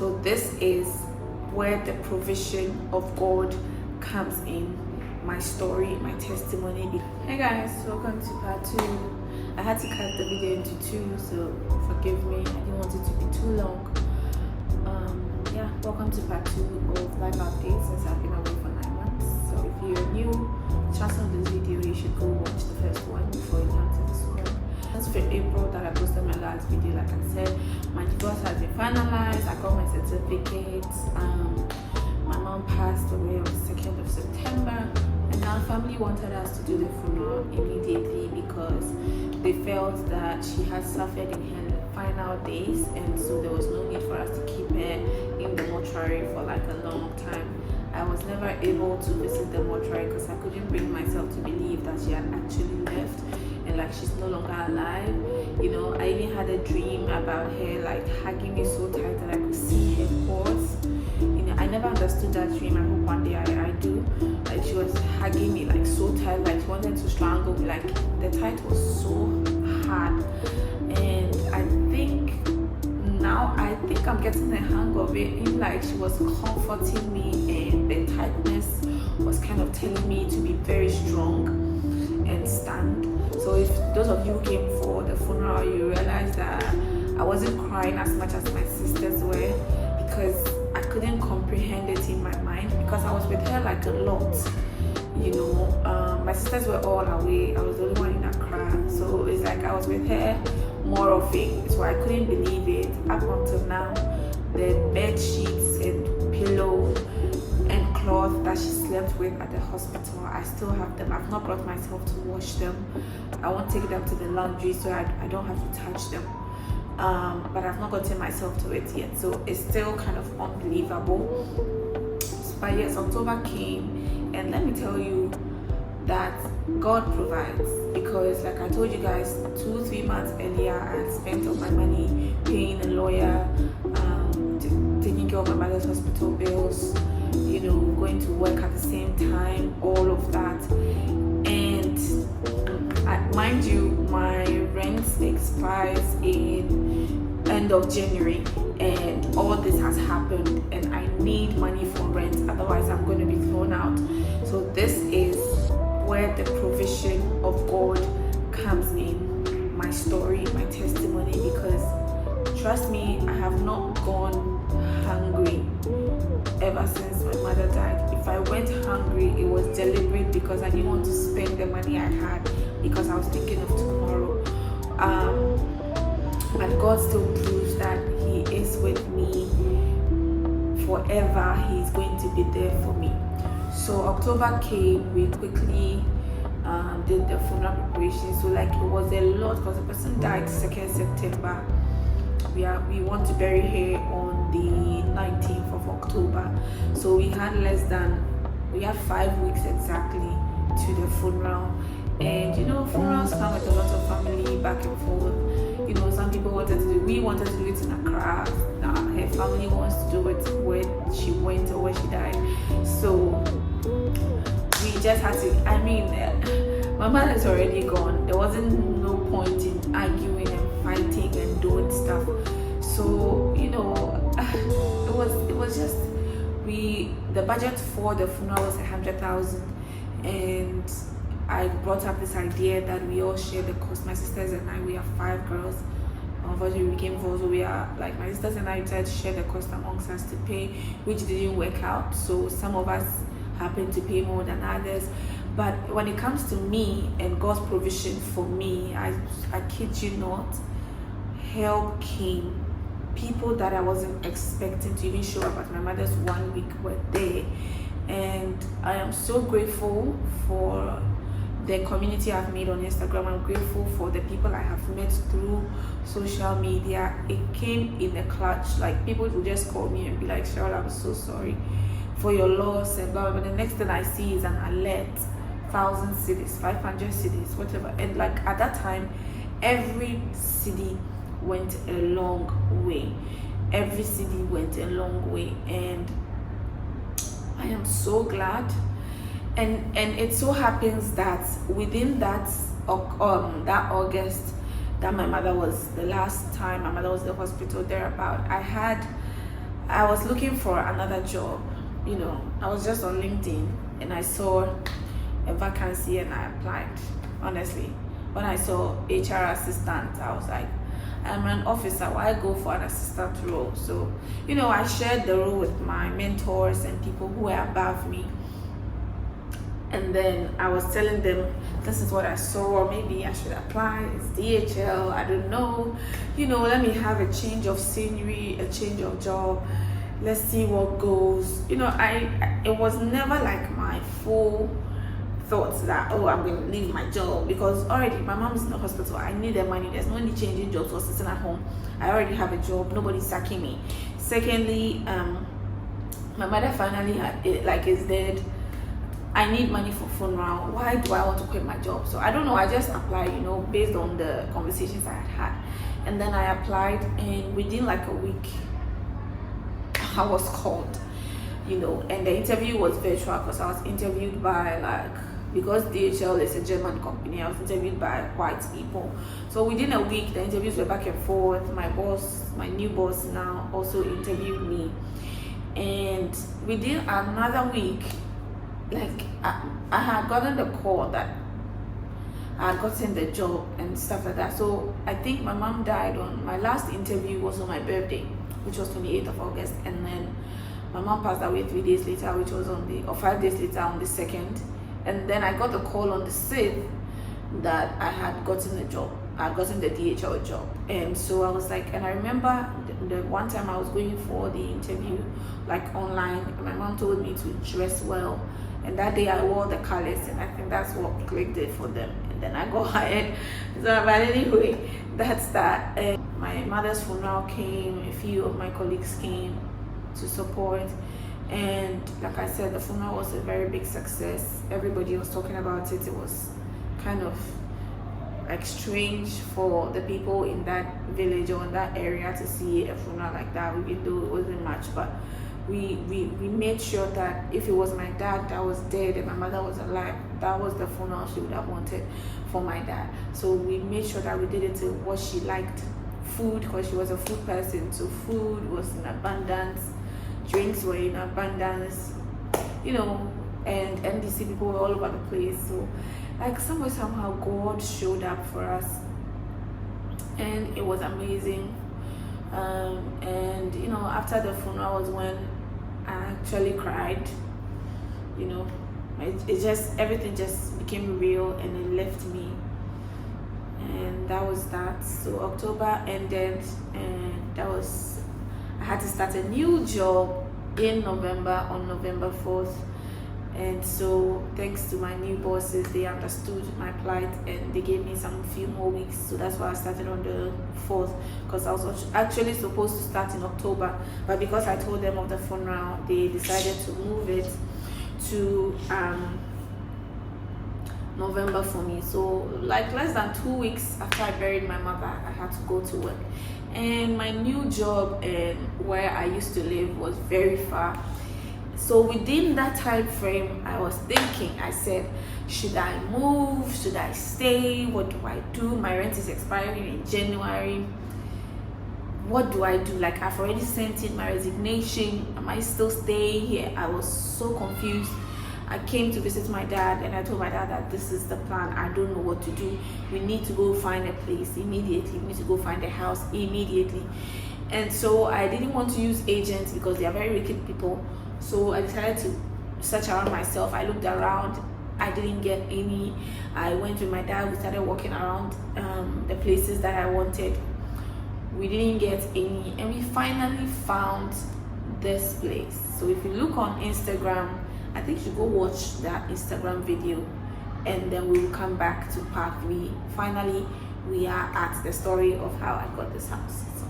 So this is where the provision of God comes in. My story, my testimony. Hey guys, welcome to part 2. I had to cut the video into 2, so forgive me. I didn't want it to be too long. Welcome to part 2 of life updates since I've been away for 9 months. So if you're new, chance on this video, you should go watch the first one before you come to this one. That's for April that I posted my last video. Like I said, my divorce has been finalized. I got my certificates. My mom passed away on the 2nd of September, and our family wanted us to do the funeral immediately because they felt that she had suffered in her final days, and so there was no need for us to keep her in the mortuary for like a long time. I was never able to visit the mortuary because I couldn't bring myself to believe that she had actually left and like she's no longer alive. You know, I even had a dream about her like hugging me so tight that I could see her pores. You know, I never understood that dream. I hope one day I do. Like she was hugging me like so tight, like she wanted to strangle me. Like the tight was so hard, and I think I'm getting the hang of it. In like she was comforting me, and the tightness was kind of telling me to be very strong and stand. So if those of you who came for the funeral, you realize that I wasn't crying as much as my sisters were because I couldn't comprehend it in my mind because I was with her like a lot. You know, my sisters were all away. I was the only one in Accra, so it's like I was with her more of it. So I couldn't believe it. Up until now, the bed sheets and pillow and cloth that she slept with at the hospital, I still have them. I've not brought myself to wash them. I won't take them to the laundry so I don't have to touch them. But I've not gotten myself to it yet, so it's still kind of unbelievable. But yes, October came, and let me tell you that God provides, because like I told you guys 2-3 months earlier, I had spent all my money paying a lawyer, taking care of my mother's hospital bills, you know, going to work at the same time, all of that. And mind you, my rent expires in end of January, and all this has happened, and I need money for rent, otherwise I'm going to be thrown out. So this is where the provision of God comes in. My story, my testimony, because trust me, I have not gone hungry ever since my mother died. If I went hungry, it was deliberate because I didn't want to spend the money I had because I was thinking of tomorrow. But God still proves that He is with me forever. He's going to be there for me. So October came, we quickly did the funeral preparation. So like it was a lot because the person died 2nd September. We want to bury her on the 19th of October. So we had 5 weeks exactly to the funeral. And you know, funerals come with a lot of family back and forth. You know, some people we wanted to do it in Accra. Her family wants to do it where she went or where she died. So we just had to, my mother is already gone. There wasn't no point in arguing and fighting and doing stuff. So, you know, it was just, the budget for the funeral was 100,000, and I brought up this idea that we all share the cost. My sisters and I, we are 5 girls. Unfortunately, we became 4, so we are like, my sisters and I decided to share the cost amongst us to pay, which didn't work out. So some of us happened to pay more than others. But when it comes to me and God's provision for me, I kid you not, help came. People that I wasn't expecting to even show up at my mother's 1 week were there. And I am so grateful for the community I've made on Instagram. I'm grateful for the people I have met through social media. It came in a clutch. Like people would just call me and be like, Cheryl, I'm so sorry for your loss and blah, blah, blah. But the next thing I see is an alert, 1,000 cities, 500 cities, whatever. And like at that time, every city went a long way. Every city went a long way, and I am so glad. And it so happens that within that August that my mother was, the last time my mother was in the hospital thereabout, I had I was looking for another job. I was just on LinkedIn and I saw a vacancy and I applied. Honestly, when I saw HR assistant, I was like, I'm an officer, why go for an assistant role? So I shared the role with my mentors and people who were above me, and then I was telling them, this is what I saw, maybe I should apply. It's DHL, I don't know, let me have a change of scenery, a change of job, let's see what goes. It was never like my full thoughts that, oh, I'm going to leave my job, because already my mom is in the hospital. I need the money. There's no need changing jobs or sitting at home. I already have a job. Nobody's sacking me. Secondly, my mother finally is dead. I need money for funeral. Why do I want to quit my job? So I don't know. I just applied, based on the conversations I had. And then I applied, and within like a week, I was called, and the interview was virtual, because I was interviewed by because DHL is a German company, I was interviewed by white people. So within a week, the interviews were back and forth. My new boss now also interviewed me. And within another week, I had gotten the call that I had gotten the job and stuff like that. So I think my mom died on, my last interview was on my birthday, which was 28th of August. And then my mom passed away 3 days later, which was 5 days later on the 2nd. And then I got a call on the 6th that I had gotten a job. I had gotten the DHL job. And so I was like, and I remember the one time I was going for the interview, online, and my mom told me to dress well. And that day I wore the colors, and I think that's what clicked it for them. And then I got hired. So, but anyway, that's that. And my mother's funeral came, a few of my colleagues came to support. And like I said, the funeral was a very big success. Everybody was talking about it. It was kind of strange for the people in that village or in that area to see a funeral like that, even though it wasn't much. But we made sure that if it was my dad that was dead and my mother was alive, that was the funeral she would have wanted for my dad. So we made sure that we did it to what she liked. Food, because she was a food person, so food was in abundance, drinks were in abundance, and NDC people were all over the place. So somehow God showed up for us, and it was amazing. And after the funeral was when I actually cried. Everything just became real, and it left me. And that was that. So October ended, and I had to start a new job in November, on November 4th. And so thanks to my new bosses, they understood my plight and they gave me some few more weeks. So that's why I started on the 4th, because I was actually supposed to start in October, but because I told them of the funeral, they decided to move it to November for me. So less than 2 weeks after I buried my mother, I had to go to work. And my new job and where I used to live was very far. So within that time frame, I was thinking, I said, should I move? Should I stay? What do I do? My rent is expiring in January. What do I do? I've already sent in my resignation. Am I still staying here? I was so confused. I came to visit my dad, and I told my dad that this is the plan. I don't know what to do. We need to go find a place immediately. We need to go find a house immediately. And so I didn't want to use agents because they are very wicked people. So I decided to search around myself. I looked around. I didn't get any. I went with my dad. We started walking around the places that I wanted. We didn't get any. And we finally found this place. So if you look on Instagram, I think you should go watch that Instagram video, and then we will come back to part 3. Finally, we are at the story of how I got this house. So